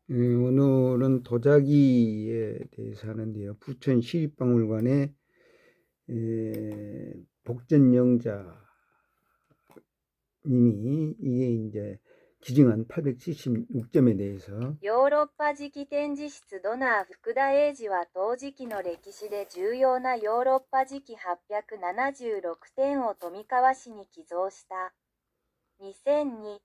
오늘은 도자기에 대해서 하는데요. 부천 시립박물관의 복전영자님이 이게 이제 기증한 876점에 대해서 ヨーロッパ磁器展示室ドナー福田英二は陶磁器の歴史で重要なヨーロッパ磁器876点を富川市に寄贈した。2002、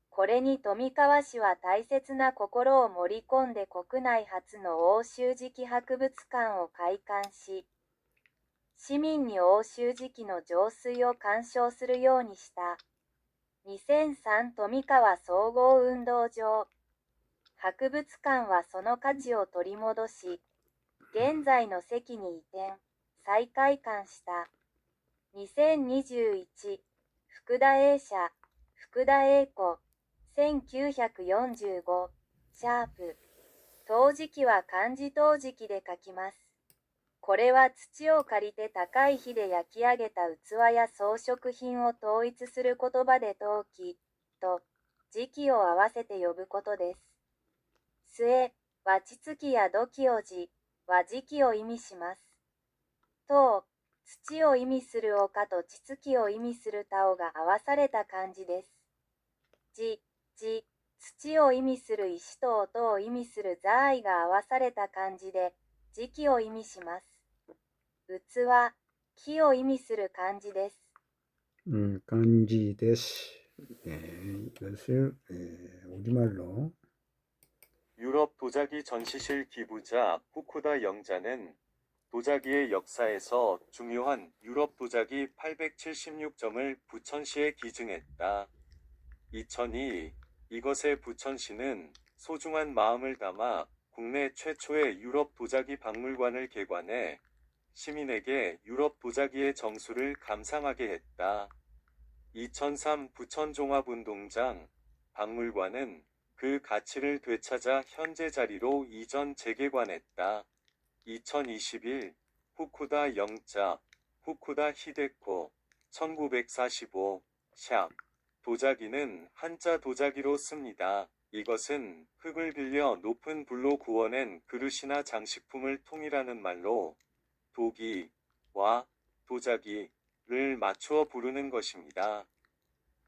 これに富川市は大切な心を盛り込んで国内初の欧州磁器博物館を開館し、市民に欧州磁器の浄水を鑑賞するようにした。2003富川総合運動場博物館はその価値を取り戻し、現在の席に移転、再開館した。2021福田英社福田英子1945シャープ陶磁器は漢字陶磁器で書きます。これは土を借りて高い火で焼き上げた器や装飾品を統一する言葉で陶器と磁器を合わせて呼ぶことです。末、は地月や土器を字、は磁器を意味します。陶、土を意味する丘と地月を意味する田尾が合わされた漢字です。地、土を意味する石と音を意味する座愛が合わされた漢字で、磁器を意味します。器、木を意味する漢字です。漢字です。이것을 우리말로 유럽 도자기 전시실 기부자 후쿠다 영자는 도자기의 역사에서 중요한 유럽 도자기 876점을 부천시에 기증했다. 2002 이것에 부천시는 소중한 마음을 담아 국내 최초의 유럽 도자기 박물관을 개관해 시민에게 유럽 도자기의 정수를 감상하게 했다. 2003 부천종합운동장 박물관은 그 가치를 되찾아 현재 자리로 이전 재개관했다. 2021 후쿠다 영자 후쿠다 히데코 1945 샵 도자기는 한자 도자기로 씁니다. 이것은 흙을 빌려 높은 불로 구워낸 그릇이나 장식품을 통일하는 말로 도기와 도자기를 맞추어 부르는 것입니다.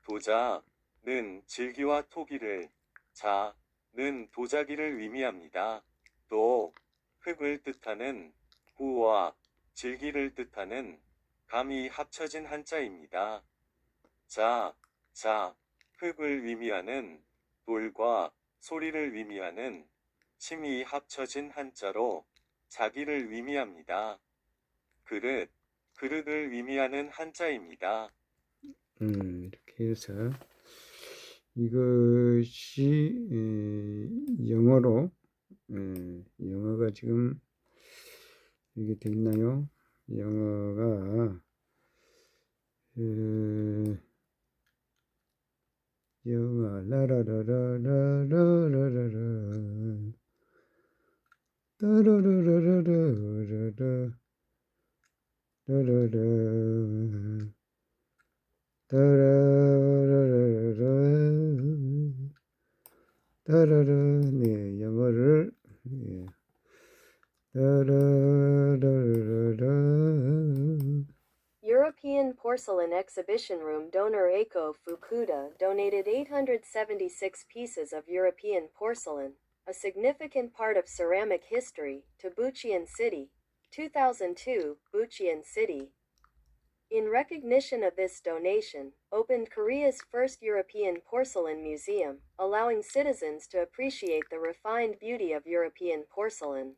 도자는 질기와 토기를, 자는 도자기를 의미합니다. 또 흙을 뜻하는 후와 질기를 뜻하는 감이 합쳐진 한자입니다. 자, 흙을 의미하는 돌과 소리를 의미하는 침이 합쳐진 한자로 자기를 의미합니다. 그릇을 의미하는 한자입니다. 이렇게 해서 이것이 영어로 영어가 지금 이게 돼 있나요? 영어가 영어 라라라라라라라라 따라라라라라라라 라라라 따라라 네 영어를 따라라라라 European Porcelain Exhibition Room donor Eiko Fukuda donated 876 pieces of European porcelain, a significant part of ceramic history, to Bucheon City, 2002, Bucheon City. In recognition of this donation, opened Korea's first European porcelain museum, allowing citizens to appreciate the refined beauty of European porcelain.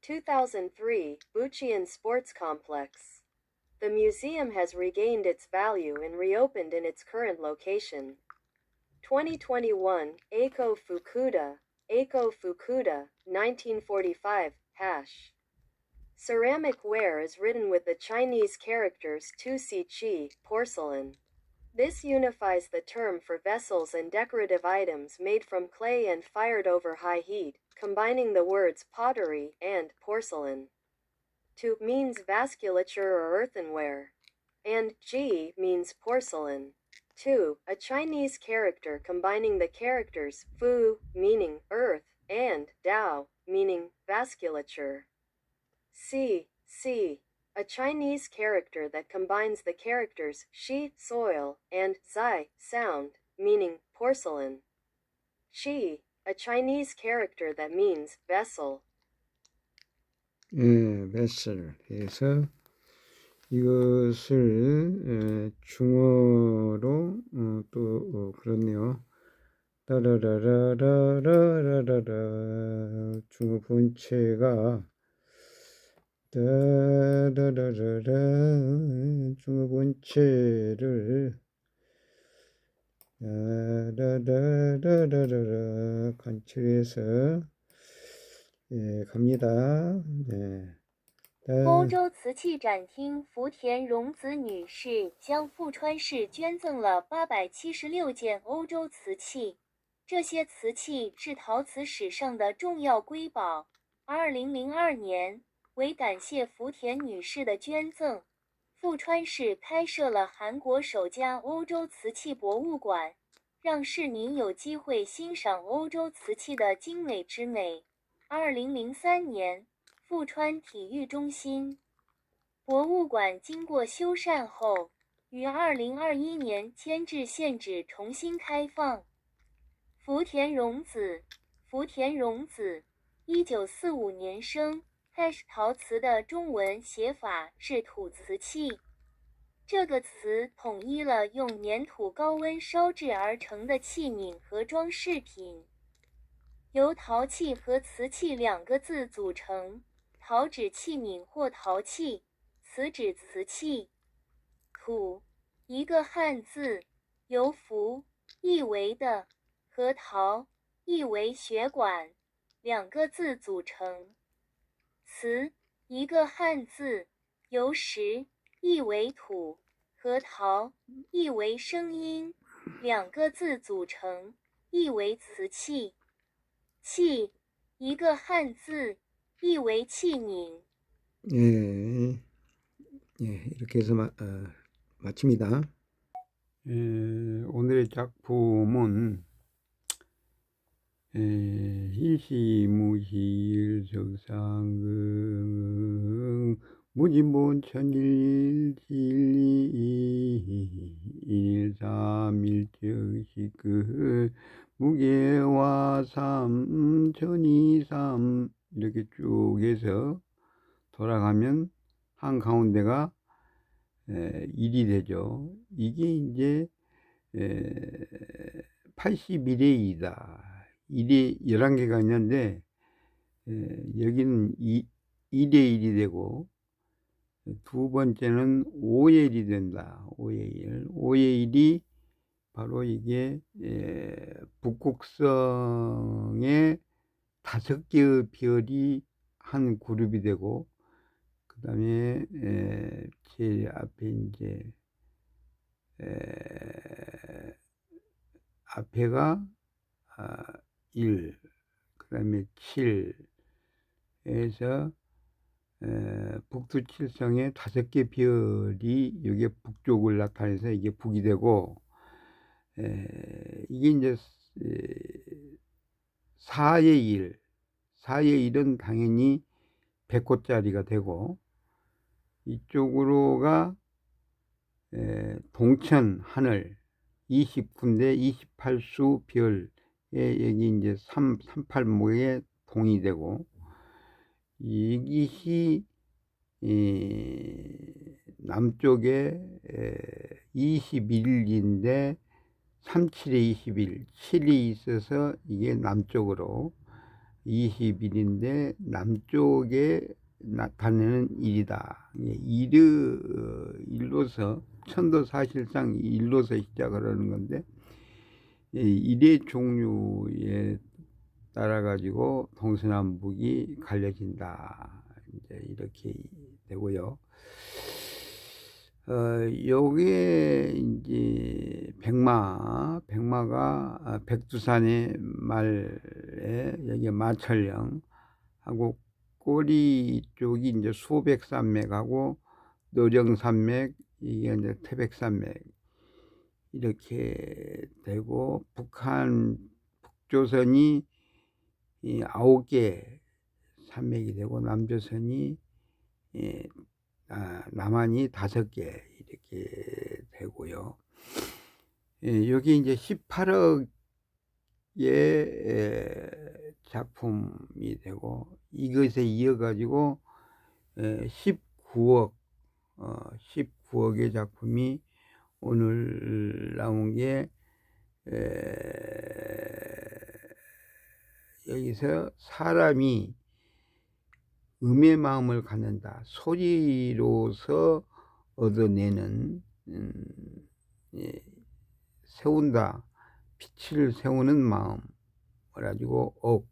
2003, Bucheon Sports Complex. The museum has regained its value and reopened in its current location. 2021, Eiko Fukuda, 1945, #. Ceramic ware is written with the Chinese characters Tu Si Chi, porcelain. This unifies the term for vessels and decorative items made from clay and fired over high heat, combining the words pottery and porcelain. Tu means vasculature or earthenware, and Ji means porcelain. 2. A Chinese character combining the characters fu, meaning earth, and dao, meaning vasculature. C. A Chinese character that combines the characters shi, soil, and zai, sound, meaning porcelain. Shi. A Chinese character that means vessel. vessel 해서 이것을 중어로 또 그렇네요. 따라라라라라라라 중어 본체가 따라라라라 중어 본체를 라라라라라라 관찰해서 갑니다. 네. 欧洲瓷器展厅福田荣子女士将富川市捐赠了876件欧洲瓷器，这些瓷器是陶瓷史上的重要瑰宝。2002年，为感谢福田女士的捐赠，富川市开设了韩国首家欧洲瓷器博物馆，让市民有机会欣赏欧洲瓷器的精美之美。2003年。富川体育中心博物馆经过修缮后，于2021年迁至现址重新开放。福田荣子，1945年生，陶瓷的中文写法是土瓷器。这个词统一了用粘土高温烧制而成的器皿和装饰品，由陶器和瓷器两个字组成。陶指器皿或陶器，瓷指瓷器。土，一个汉字，由福，意为的，和陶，意为血管，两个字组成。瓷，一个汉字，由石，意为土，和陶，意为声音，两个字组成，意为瓷器。器，一个汉字。意为器皿. 예, 이렇게 해서 마칩니다. 오늘의 작품은 일시무실적상극 무진본천일진리 일삼일적시극 무게와 천이삼 이렇게 쭉 해서 돌아가면 한가운데가 1이 되죠. 이게 이제 81의 2다. 1이 11개가 있는데 여기는 1의 1이 되고 두 번째는 5의 1이 된다. 5의 1. 5의 1이 바로 이게 북극성의 5개의 별이 한 그룹이 되고, 그 다음에 제일 앞에 이제 앞에가 1, 그 다음에 7 해서 북두칠성의 5개 별이 여기에 북쪽을 나타내서 이게 북이 되고, 이게 이제 4의 1, 4의 1은 당연히 100호짜리가 되고, 이쪽으로가 동천 하늘 29인데 28수 별에 여기 이제 38목에 동이 되고, 이것이 남쪽에 21인데 37에 21, 7이 있어서 이게 남쪽으로 21인데 남쪽에 나타내는 1이다. 1로서 천도 사실상 1로서 시작을 하는 건데 1의 종류에 따라 가지고 동서남북이 갈려진다. 이제 이렇게 되고요. 요게 이제 백마가 백두산의 말에 여기 마철령하고 꼬리 쪽이 이제 수백산맥하고 노령산맥, 이게 이제 태백산맥, 이렇게 되고, 북한 북조선이 이 9개 산맥이 되고, 남조선이 남한이 5개 이렇게 되고요. 여기 이제 18억의 작품이 되고, 이것에 이어가지고 19억의 작품이 오늘 나온 게 여기서 사람이 음의 마음을 갖는다. 소리로서 얻어내는 세운다. 빛을 세우는 마음. 그래가지고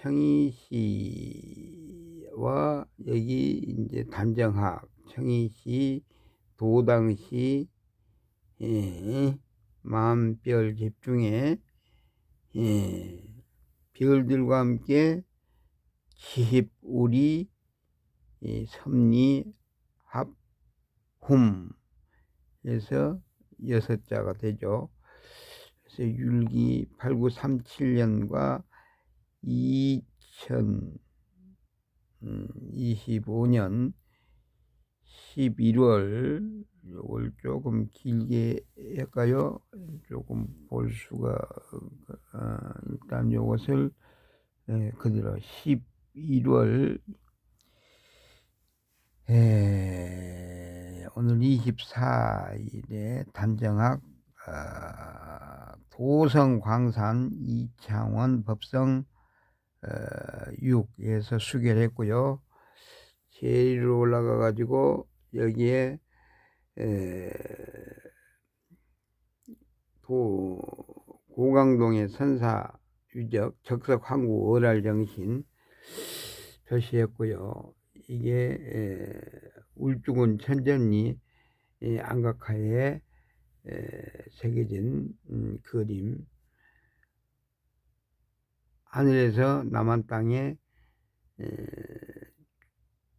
청이시와 여기 이제 단정학, 청이시, 도당시, 마음별 집중에 별들과 함께 기힙, 우리, 섭리, 합, 훔 해서 6자가 되죠. 그래서 율기 8937년과 2025년 11월, 요걸 조금 길게 할까요? 조금 볼 수가, 일단 요것을 그대로 11월, 오늘 24일에 단정학, 도성, 광산, 이창원, 법성 6에서 수결했고요. 제일 위로 올라가 가지고 여기에 고강동의 선사 유적, 적석 황구 어랄정신 표시했고요. 이게 울주군 천전리 안각하에 새겨진 그림, 하늘에서 남한 땅에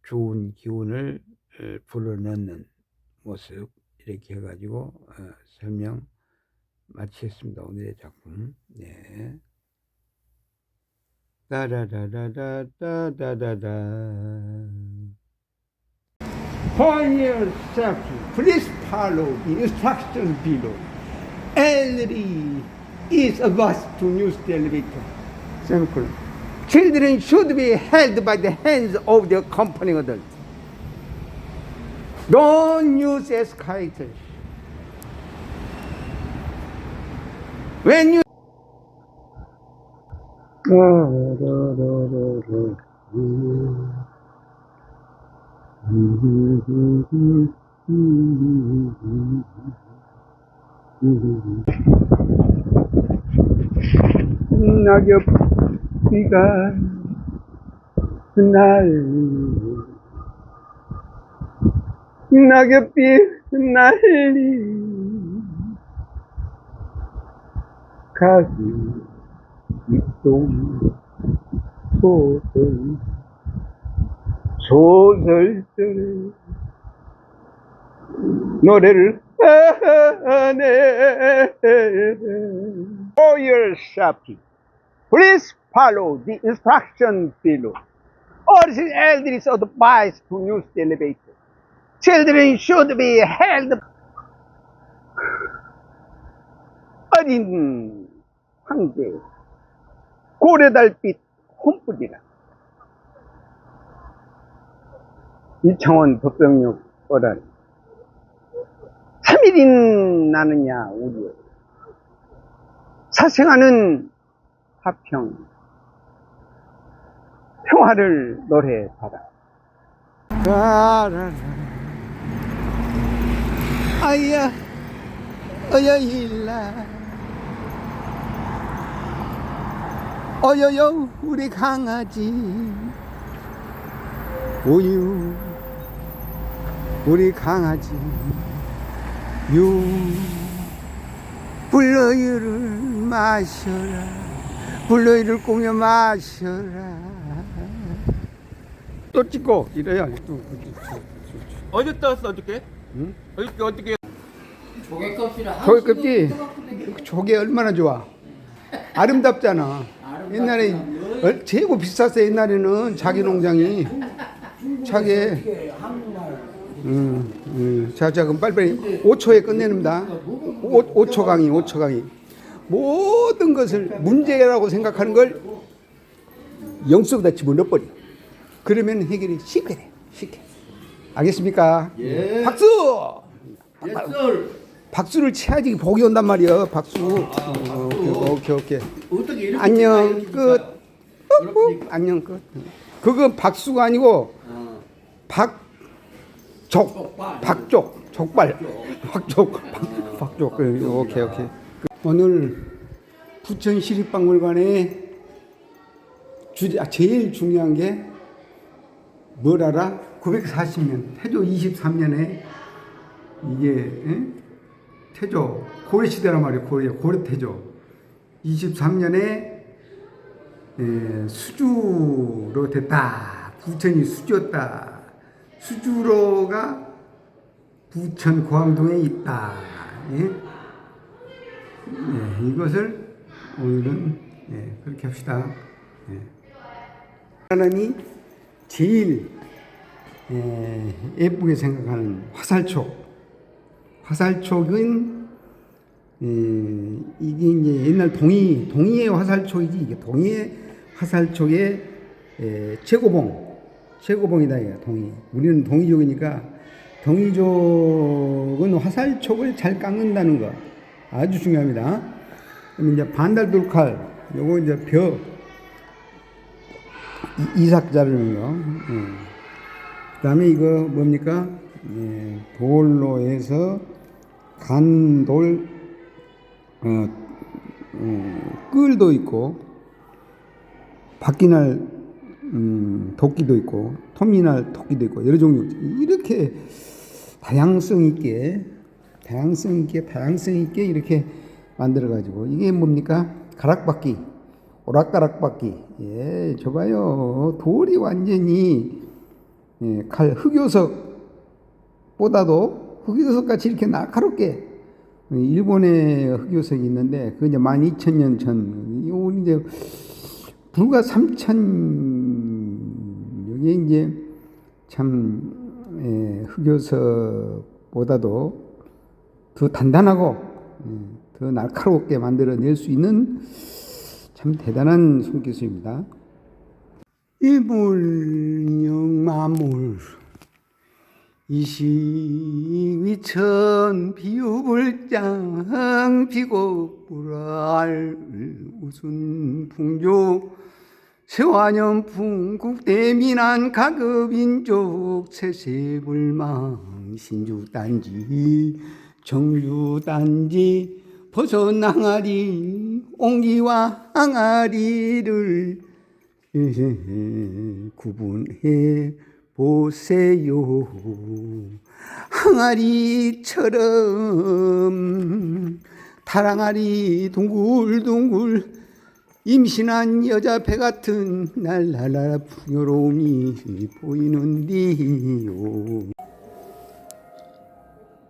좋은 기운을 불어넣는 모습, 이렇게 해가지고 설명 마치겠습니다. 오늘의 작품. 네. 따라라라라라라라라. For yourself, please follow the instructions below. Elderly is a bus to use the elevator. Simple. Children should be held by the hands of their accompanying adults. Don't use escalators. When you 낙엽비가 날리, 낙엽비 날리, 가기 입동 소설들의 노래를 하네. For your shopping, please follow the instructions below. Or is elders advised to use the elevator. Children should be held. 어린 황제 고래달빛 홈뿌리라. 이창원 법병역 어란 3일인 나느냐 우리여. 사생하는 화평 평화를 노래하라. 아야 어여일라 어여여 우리 강아지 우유 우리 강아지 유 불러유를 마셔라 불러유를 꾸며 마셔라. 또 찍고 이래야 또 어제 떠왔어 어저께? 이렇게 어떻게 조개 껍질 조개 얼마나 좋아. 아름답잖아. 옛날에 최고 비쌌어. 옛날에는 자기 농장이 자기. 자 그럼 빨리빨리 5초에 끝내는다. 5초 강의 5초 강의. 모든 것을 문제라고 생각하는 걸 영속에다 집어넣어버려. 그러면 해결이 쉽게. 알겠습니까? 예. 박수! 박수를 쳐야지 복이 온단 말이야. 박수. 오케이. 어떻게 이렇게 안녕 끝. 안녕 끝. 그건 박수가 아니고 박족 족발. 박족. 오케이. 오늘 부천시립박물관에 제일 중요한 게 뭘 알아? 940년 태조 23년에 이게 태조 고려시대란 말이에요. 고려태조 23년에 수주로 됐다. 부천이 수주였다. 수주로가 부천 고항동에 있다. 이것을 오늘은 그렇게 합시다. 하나님이 제일 예쁘게 생각하는 화살촉은 이게 이제 옛날 동의의 화살촉이지. 이게 동의의 화살촉의 최고봉이다. 이게 동의. 우리는 동의족이니까 동의족은 화살촉을 잘 깎는다는 거 아주 중요합니다. 그럼 이제 반달돌칼, 요거 이제 벼 이삭 자르는 거. 그다음에 이거 뭡니까? 돌로 해서 간돌 끌도 있고 박기날 도끼도 있고 토미날 도끼도 있고 여러 종류 이렇게 다양성 있게 이렇게 만들어 가지고 이게 뭡니까? 가락바퀴, 오락가락바퀴. 저봐요. 돌이 완전히 칼 흑요석보다도 흑요석 같이 이렇게 날카롭게. 일본의 흑요석이 있는데 그 이제 12,000년 전. 이거 이제 불과 3,000. 여기 이제 참 흑요석보다도 더 단단하고 더 날카롭게 만들어낼 수 있는 참 대단한 손기술입니다. 이물영마물 이시위천 비유불장 비고불알 우순 풍조 세화년 풍국대민한 가급인족 세세불망 신주단지 정주단지 버섯 항아리 옹기와 항아리를 구분해 보세요. 항아리처럼 달항아리 둥글둥글 임신한 여자 배 같은 날라라 풍요로움이 보이는디요.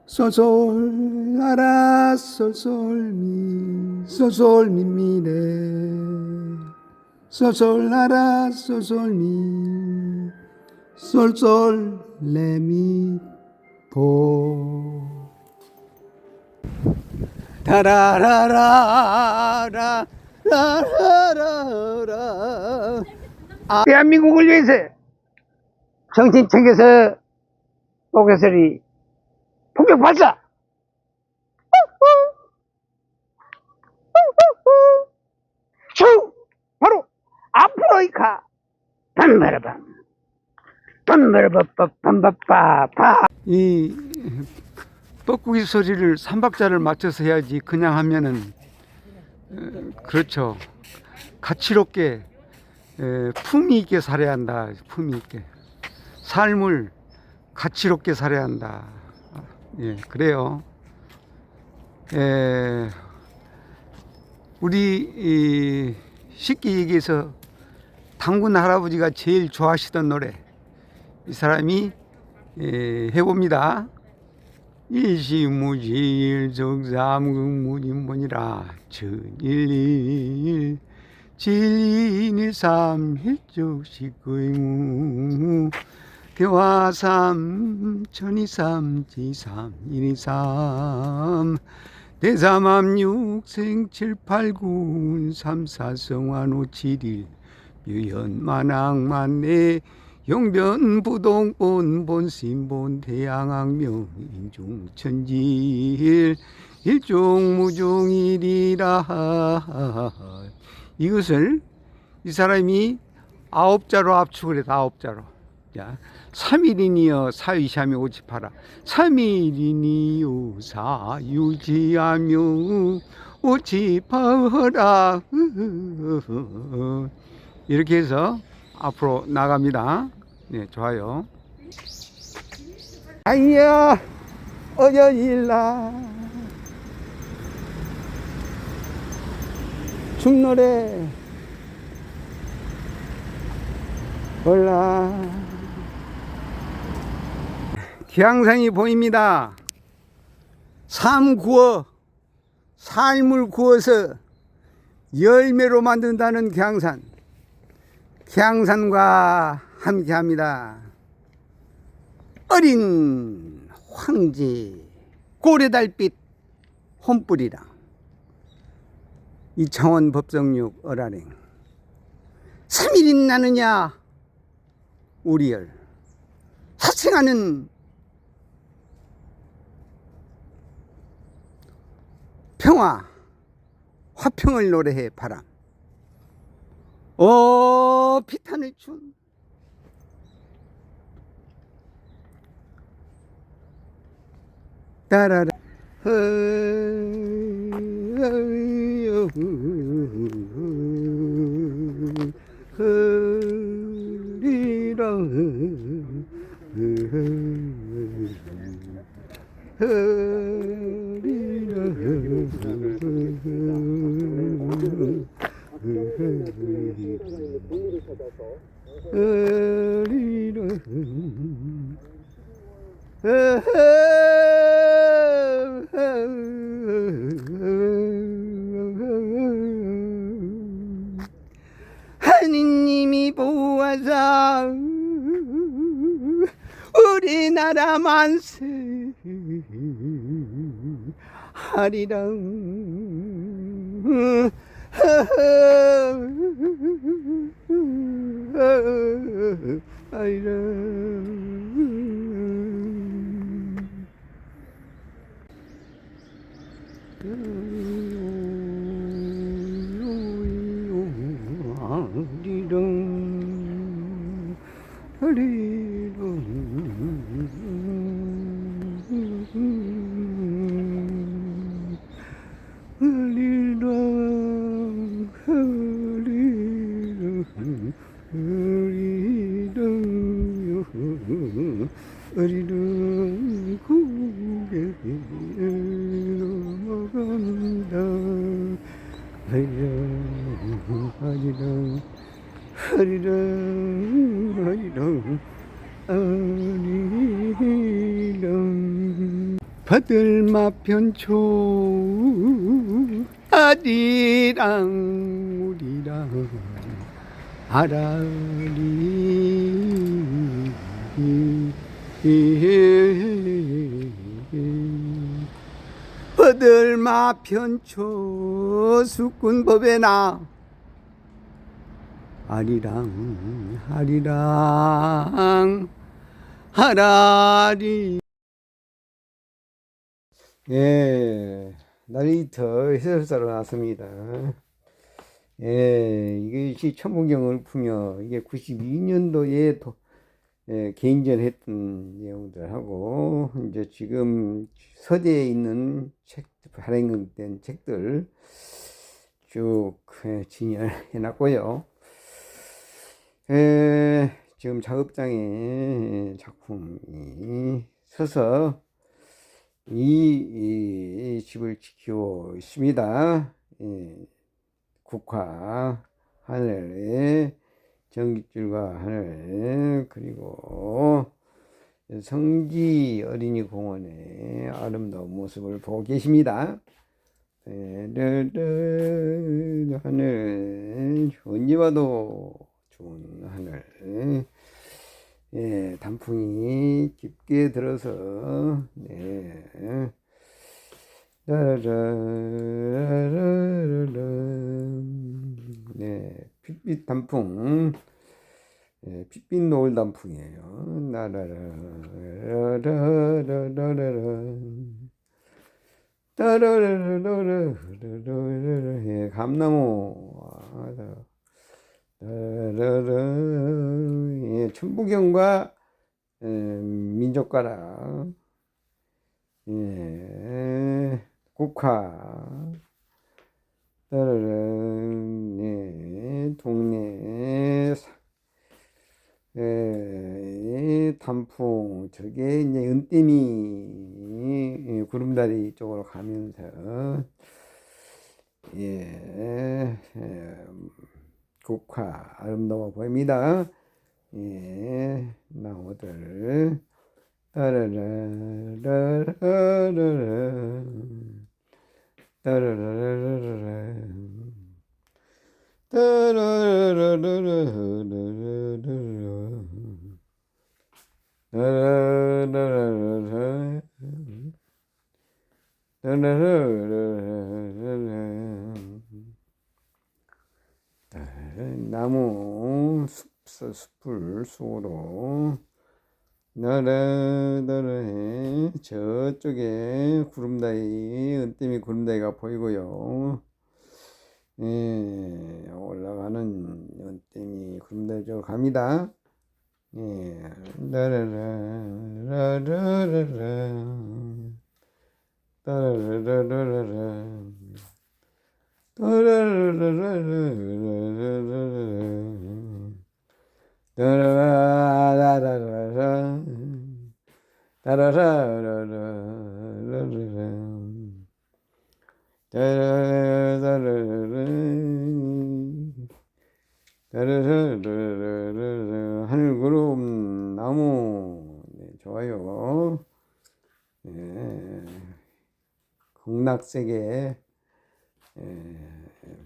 쏠쏠라라 쏠쏠미래 쏠쏠라라 쏠쏠미 쏠쏠레미도 다라라라라 라라라라. 대한민국을 위해서 정신 챙겨서 오개설이 폭격 발사. 슈 바로 앞으로이카 빰바라밤빰바빠빠. 이 뻐꾸기 소리를 3박자를 맞춰서 해야지. 그냥 하면은 그렇죠. 가치롭게 품위 있게 살아야 한다. 품위 있게 삶을 가치롭게 살아야 한다. 그래요. 우리 쉽게 얘기해서 당군 할아버지가 제일 좋아하시던 노래 이 사람이 해봅니다. 일시무질 적삼극무진본이라 천일일 진일삼 일족식의무 대화삼 천이삼 지삼 일이삼 대삼암육 생칠팔구 삼사성환오칠일 유현만왕만내 용변부동본 본심본 대양악명 인중천지일 일종무종일이라. 이것을 이 사람이 아홉자로 압축을 해서 아홉자로. 자, 3일이니여 사위샤며 오집하라. 3일이니여 사유지하며 오집하라. 이렇게 해서 앞으로 나갑니다. 네, 좋아요. 아이야, 어여일라. 춤노래 올라. 기항산이 보입니다. 삶 구워, 삶을 구워서 열매로 만든다는 기항산. 기항산과 함께합니다. 어린 황제 고래달빛 혼뿌리랑 이창원 법성육 어라랭 3일인 나느냐 우리열 사칭하는 평화 화평을 노래해 바람 피탄을 춘 따라라 하느님이 보아서 우리나라 만세 하리라. 어리는 고개를 넘어간다. 하리랑 버들마 편초 아리랑 우리랑 아라리 버들마 편초 숙군법에나 아리랑 하리랑 하라리. 예, 나레이터 해설사로 나왔습니다. 예, 이것이 천문경을 풀며 이게 92년도에 개인전 했던 내용들하고 이제 지금 서대에 있는 책 발행된 책들 쭉 진열해 놨고요. 지금 작업장에 작품이 서서 이 집을 지키고 있습니다. 국화 하늘에 전깃줄과 하늘 그리고 성지 어린이 공원의 아름다운 모습을 보고 계십니다. 하늘, 언제 봐도 좋은 하늘. 예, 단풍이 깊게 들어서, 네. 네, 핏빛 단풍. 예, 핏빛 노을 단풍이에요. 예, 감나무. 예, 천부경과 민족가락. 예, 국화. 예, 동네. 단풍, 저게 이제 은땜이 구름다리 쪽으로 가면서, 국화 아름다워 보입니다. 예, 나무들, 따라라라라라, 따라라라라라, 나무 숲을 속으로 나라나라해 저쪽에 구름다리 은땜이 구름다리가 보이고요. 예, 올라가는 은땜이 구름다리 쪽으로 갑니다. 예, 라라라라라라, 따라라라라라, 따라라라라라, 따라라라라라라, 따라라라라라, 하늘 구름 나무. 네, 좋아요. 네, 극락세계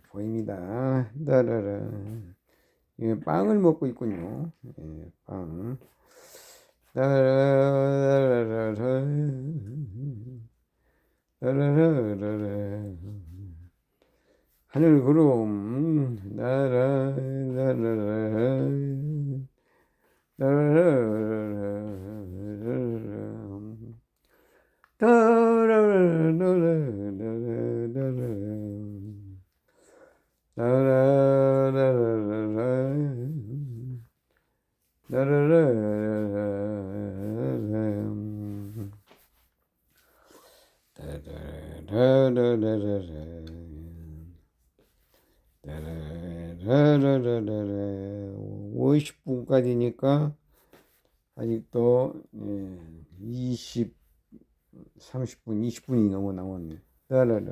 보입니다. 따라라. 예, 빵을 먹고 있군요. 예, 빵. 따라라라라, 따라라라라, 하늘 구름. 나라라라라, 따라라라라, 따라라라라라. 50분까지니까 아직도 30분, 20분이 너무 남았네. 따라라.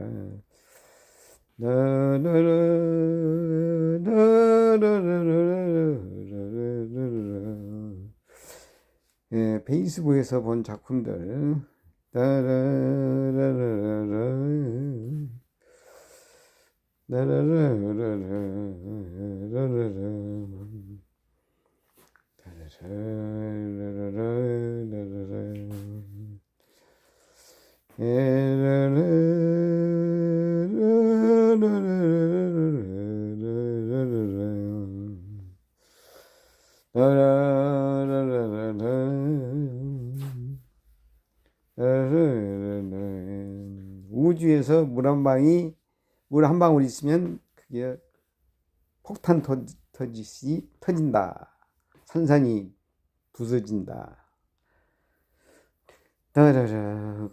예, 페이스북에서 본 작품들. 우주에서 물 한 방울 있으면 그게 폭탄 터지듯이 터진다. 산산이 부서진다. 따라라,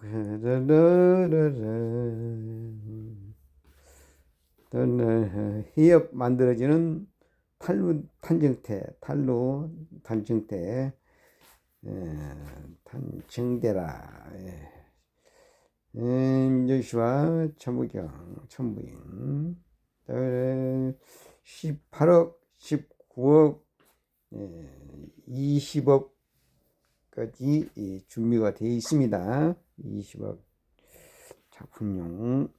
해협 만들어지는 탄루 단정태, 단정대라. 민조시와 천부인. 18억, 19억, 20억 20억까지 준비가 되어 있습니다. 20억 작품용.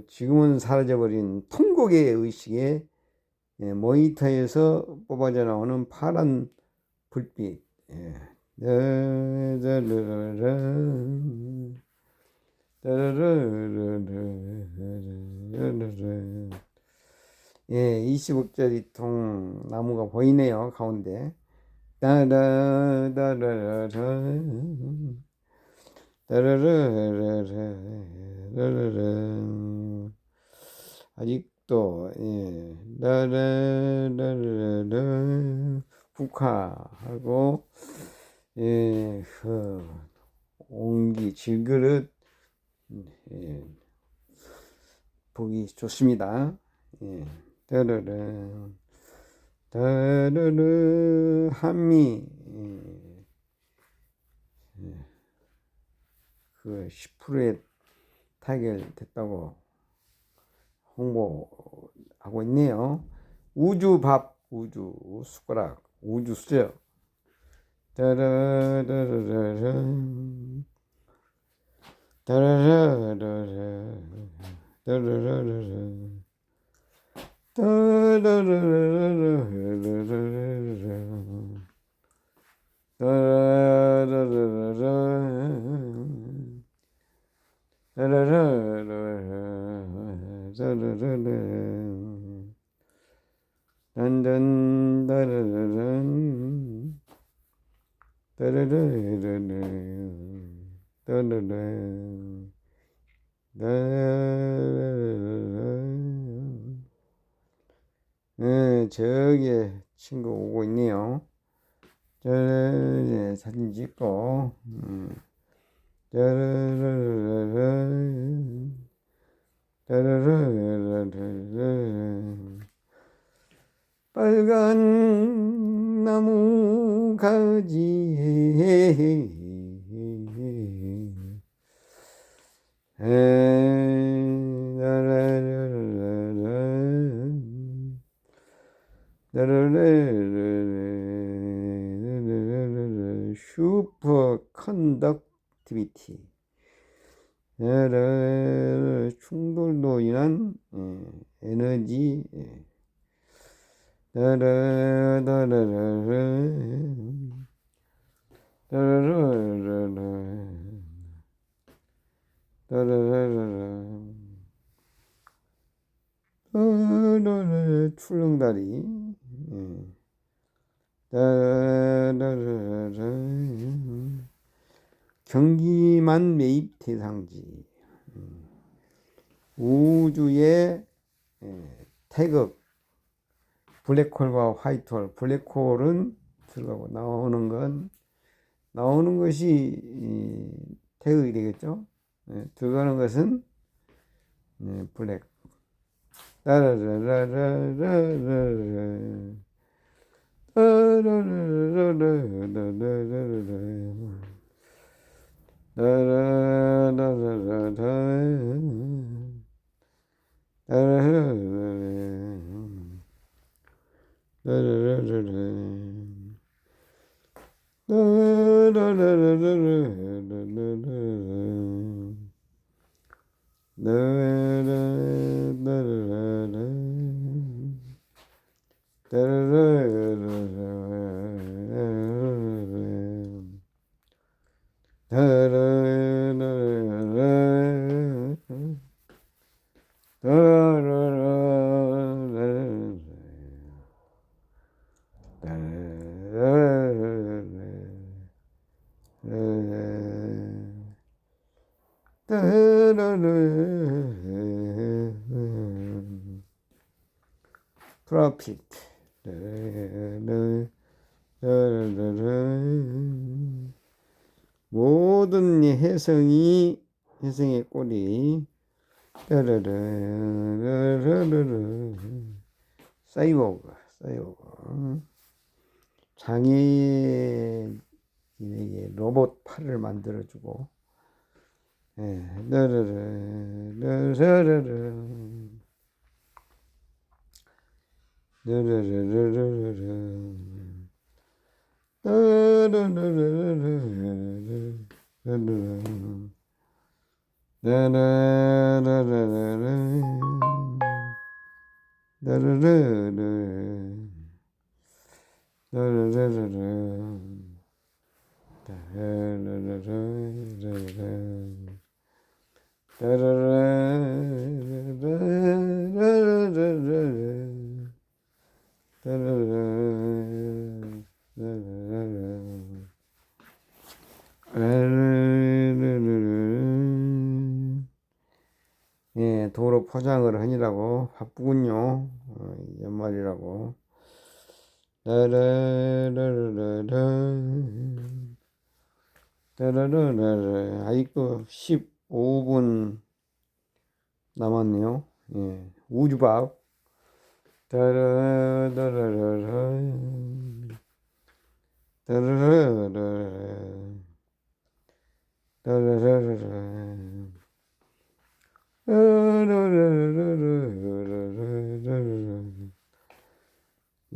지금은 사라져버린 통곡의 의식에 모니터에서 뽑아져 나오는 파란 불빛. 예, 20억짜리 통 나무가 보이네요, 가운데. 아직도 국화하고 옹기 질그릇 보기 좋습니다. 한미 그 10%에 타결됐다고 홍보하고 있네요. 우주밥, 우주 숟가락, 우주 수저. 저기 친구 오고 있네요. 사진 찍고 빨간 나무 가지에 슈퍼 컨덕티비티. 충돌로 인한 에너지. 출렁다리. 경기만 매입 대상지. 우주의 태극. 블랙홀과 화이트홀. 블랙홀은 들어가고 나오는 것이 태극이 되겠죠. 들어가는 것은 블랙. 프로핏. 모든 혜성의 꼬리. 사이보그. 장애인에게 로봇 팔을 만들어주고 예, 도로 포장을 하느라고 바쁘군요. 연말이라고. 아직도 15분 남았네요. 예, 우주밥.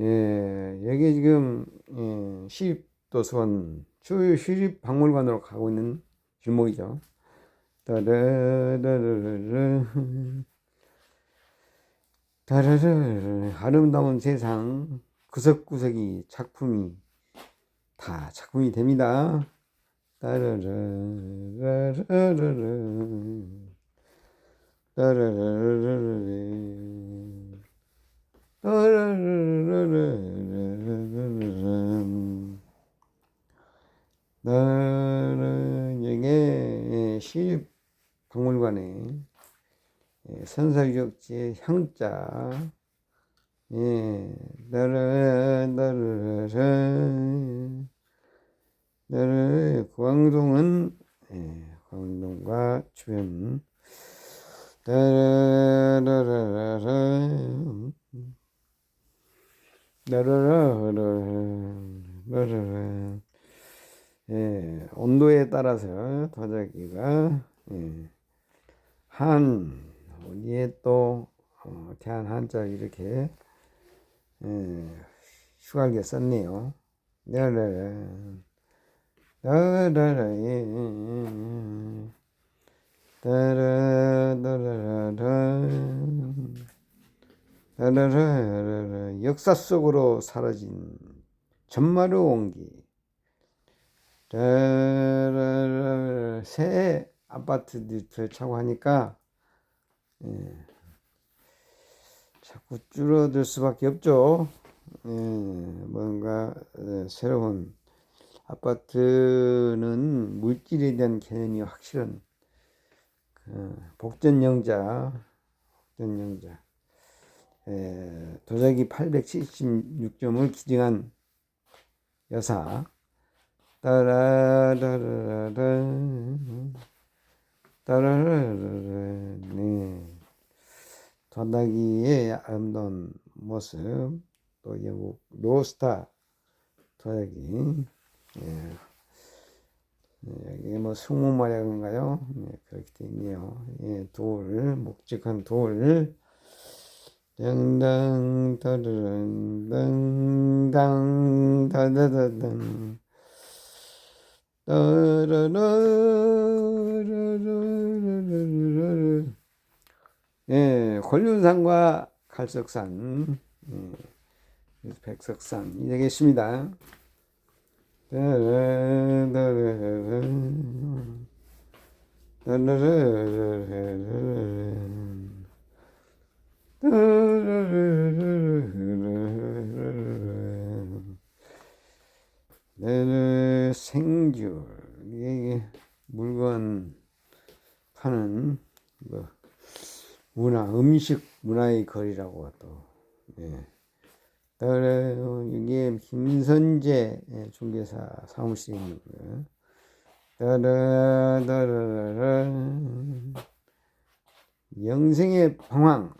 예, 여기 지금 시립도서관 시립박물관으로 가고 있는 길목이죠. 아름다운 세상 구석구석이 다 작품이 됩니다. 이게 시립박물관에 선사유적지의 향자, 광동은 광동과 주변, 온도에 따라서 도자기가 어디에 또 대한 한자 이렇게 휘갈게 썼네요. 역사 속으로 사라진 전마루 온기. 새 아파트들 차고 하니까 자꾸 줄어들 수밖에 없죠. 뭔가 새로운 아파트는 물질에 대한 개념이 확실한 복전영자 도자기 876점을 기증한 여사. 도자기의 아름다운 모습, 또 영국 로스타 도자기, 여기 뭐 승무마약인가요? 그렇게 되어 있네요. 묵직한 돌, 당당 당당 다다다당 권륜산과 갈석산, 백석산이 되겠습니다. 생귤, 이게 물건 파는 음식 문화의 거리라고 또. 이게 김선재 중개사 사무실에 있는 거예요. 영생의 방황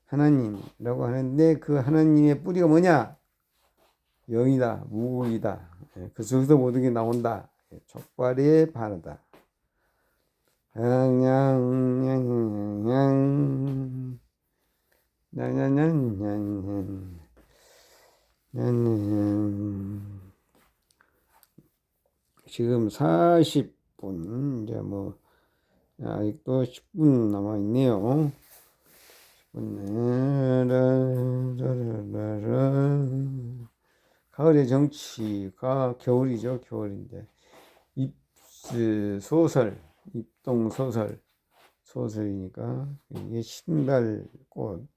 하나님이라고 하는데 그 하나님의 뿌리가 뭐냐? 영이다, 무국이다. 그 속에서 모든 게 나온다. 촉발에 바르다. 냥냥냥냥 냥냥냥냥 지금 40분 이제 뭐 아직도 10분 남아 있네요. 10분. 가을의 정치가 겨울이죠. 겨울인데 입동 소설이니까 이게 신발꽃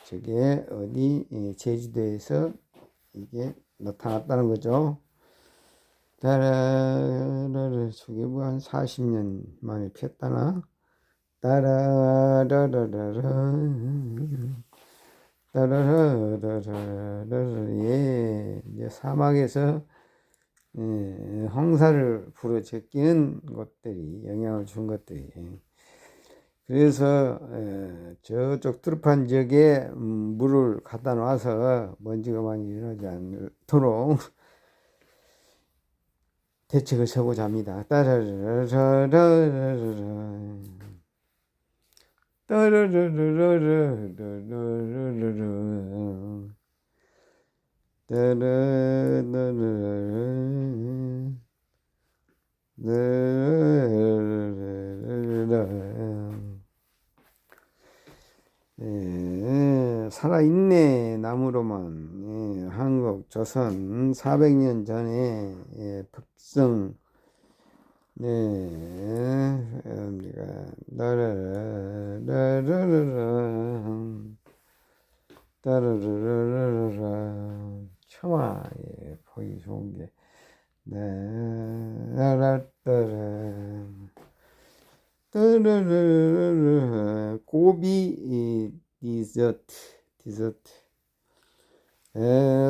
저게 어디 제주도에서 이게 나타났다는 거죠. 따라라라 저게 뭐 한 40년 만에 피었다나 따라라라라라 따라라라라라 예 이제 사막에서 황사를 불어 제끼는 것들이 영향을 준 것들이 그래서 저쪽 트루판 지역에 물을 갖다 놔서 먼지가 많이 일어나지 않도록 대책을 세고자 합니다. 살아있네 나무로만 한국 조선 400년 전에 특성 우리가 따라라라라라 청아 보기 좋은 게 따라라라 고비 디저트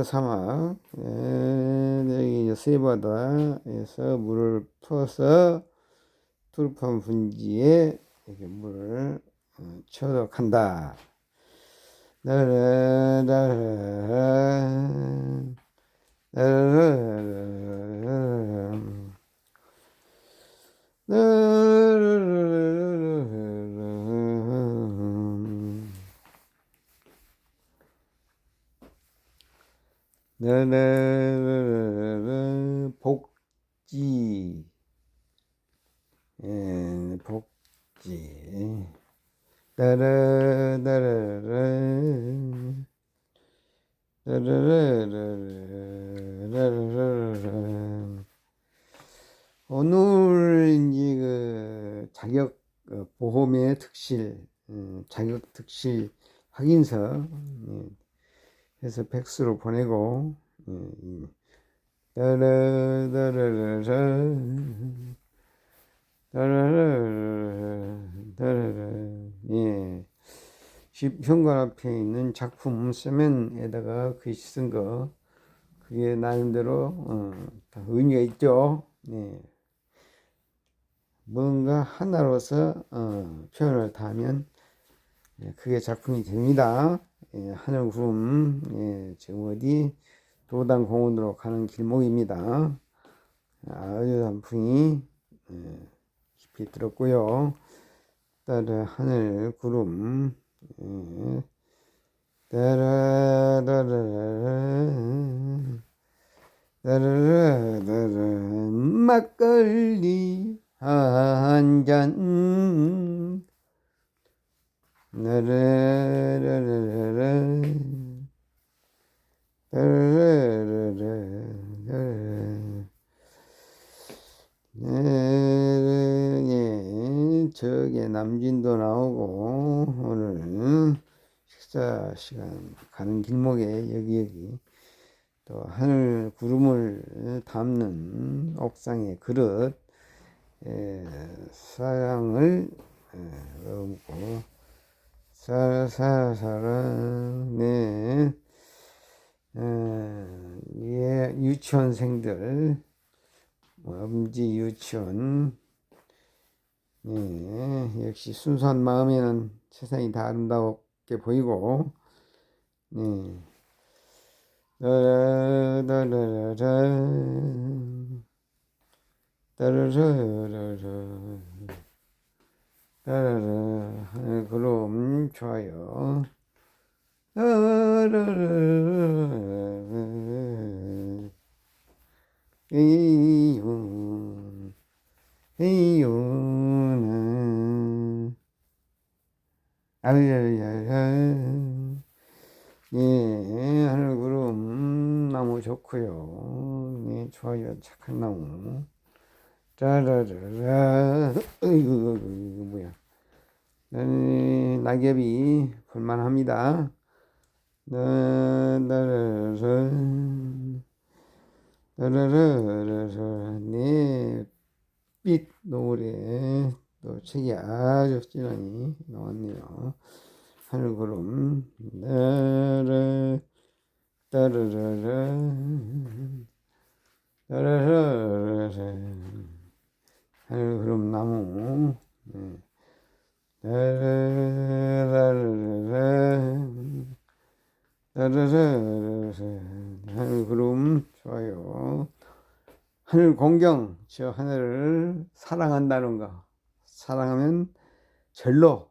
사막 여기 세바다에서 물을 퍼서 투르판 분지에 이렇게 물을 쳐덕한다. 복지 복지 오늘 이제 그 자격 보험의 특실 자격 특실 확인서 해서 팩스로 보내고 예. 집 현관 앞에 있는 작품 서면에다가 글씨 쓴 거 그게 나름대로 다 의미가 있죠. 네. 뭔가 하나로서 표현을 다 하면 그게 작품이 됩니다. 하늘 구름 지금 어디 도당 공원으로 가는 길목입니다. 아주 단풍이 깊이 들었고요. 따라 하늘 구름 따라라라라 막걸리 한잔 라라라라라 저게 남진도 나오고 오늘 식사 시간 가는 길목에 여기 또 하늘 구름을 담는 옥상의 그릇 사랑을 얹고 사랑 유치원생들 엄지 유치원 역시 순수한 마음에는 세상이 다 아름답게 보이고 따라라라라 따라라 하늘 구름 좋아요. 따라라 이윤 이윤은 아야야야 예 하늘 구름 나무 좋고요. 예 좋아요. 착한 나무. 짜라라라 이거 뭐야? 낙엽이 볼만합니다. 나라라라 나라라라라 네 빛 노을에 또 책이 아주 진하니 나왔네요. 하늘구름 나라 따라라라 따라라라 하늘구름 나무 따라라라라 따라라라라 하늘구름 좋아요. 하늘 공경 저 하늘을 사랑한다는 거. 사랑하면 절로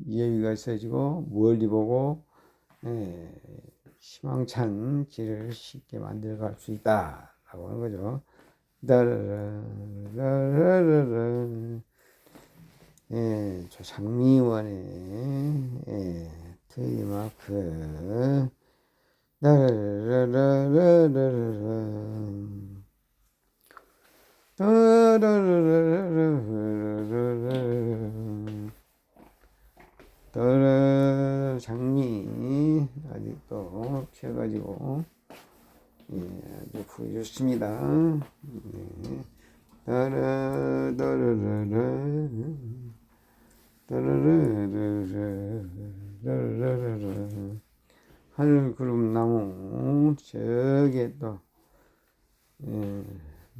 여유가 있어지고 멀리 보고 희망찬 길을 쉽게 만들어 갈 수 있다 라고 하는 거죠. 따라라라라라 저 장미원의 트레이마크 따라라라라라라 따라 장미 아직도 피어가지고 아주 좋습니다. 따라 따라라라 따라라라라라라 하늘 구름 나무 저기에 또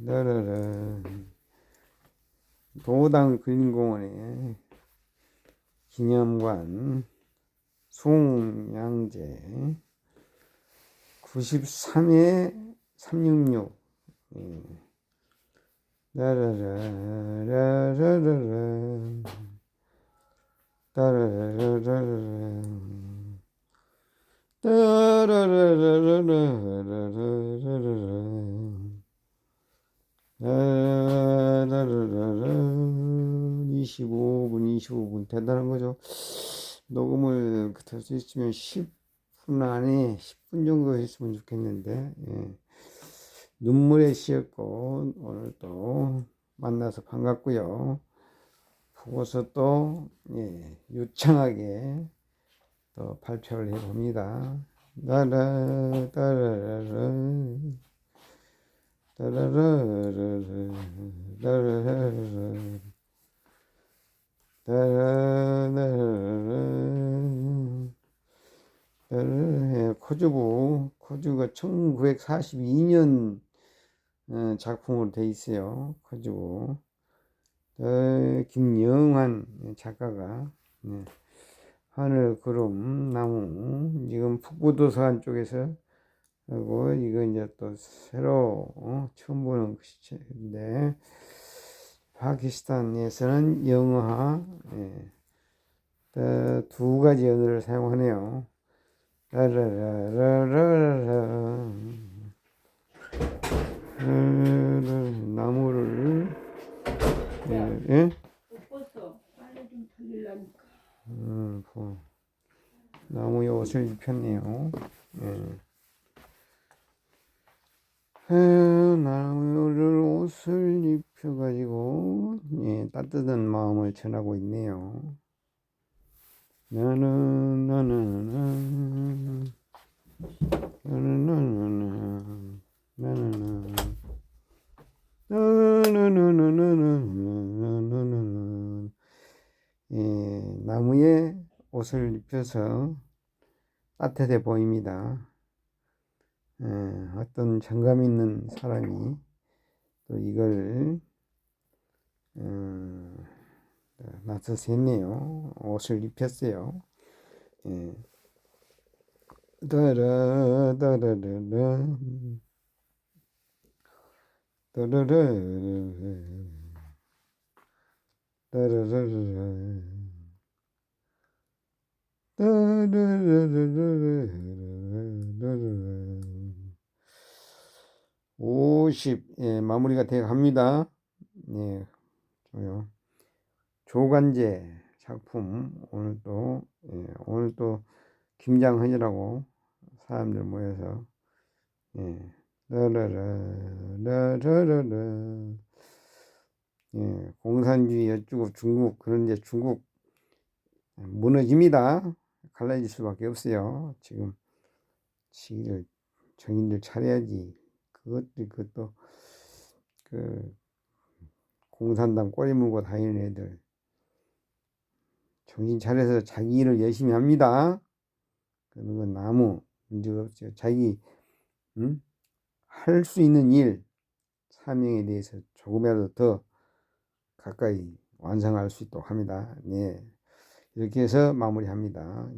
따라라 도당 근린공원에 기념관 숭양제 93에 366 따라라라라라라 따라라라라라 따라라라라라라라라 25분 대단한 거죠. 녹음을 할 수 있으면 10분 안에 10분 정도 했으면 좋겠는데 눈물의 시였고 오늘 또 만나서 반갑고요. 보고서 또 유창하게 또 발표를 해봅니다. 따라 따라라라 따라라라라 따라라라라 따라라라라 코주가 1942년 작품으로 돼 있어요. 코주고 김영환 작가가 하늘 구름 나무 지금 북부도서관 쪽에서 하고 이거 이제 또 새로 처음 보는 시인데 파키스탄에서는 영어화 두 가지 언어를 사용하네요. 라라라라라라 나무를 못 벗어. 빨리 좀 돌리려니까. 나무에 옷을 입혔네요. 나무를 옷을 입혀가지고 따뜻한 마음을 전하고 있네요. 나는 나무에 옷을 입혀서 따뜻해 보입니다. 어떤 정감 있는 사람이 또 이걸 나서서 했네요. 옷을 입혔어요. 따라 따라라라 따라라 따라라라라. 따라라라라라라라라. 50, 예, 마무리가 돼 갑니다. 예, 좋아요. 조간제 작품, 오늘 또 김장하느라고 사람들 모여서, 예, 라라라라라라. 예, 공산주의 어쩌고 중국, 그런데 중국 무너집니다. 갈라질 수밖에 없어요. 지금 시기를 정인들 차려야지. 그것도 그 공산당 꼬리 물고 다니는 애들 정신 차려서 자기 일을 열심히 합니다. 그런 건 아무 문제가 없어요. 자기 할 수 있는 일, 사명에 대해서 조금이라도 더 가까이 완성할 수 있도록 합니다. 네, 이렇게 해서 마무리합니다.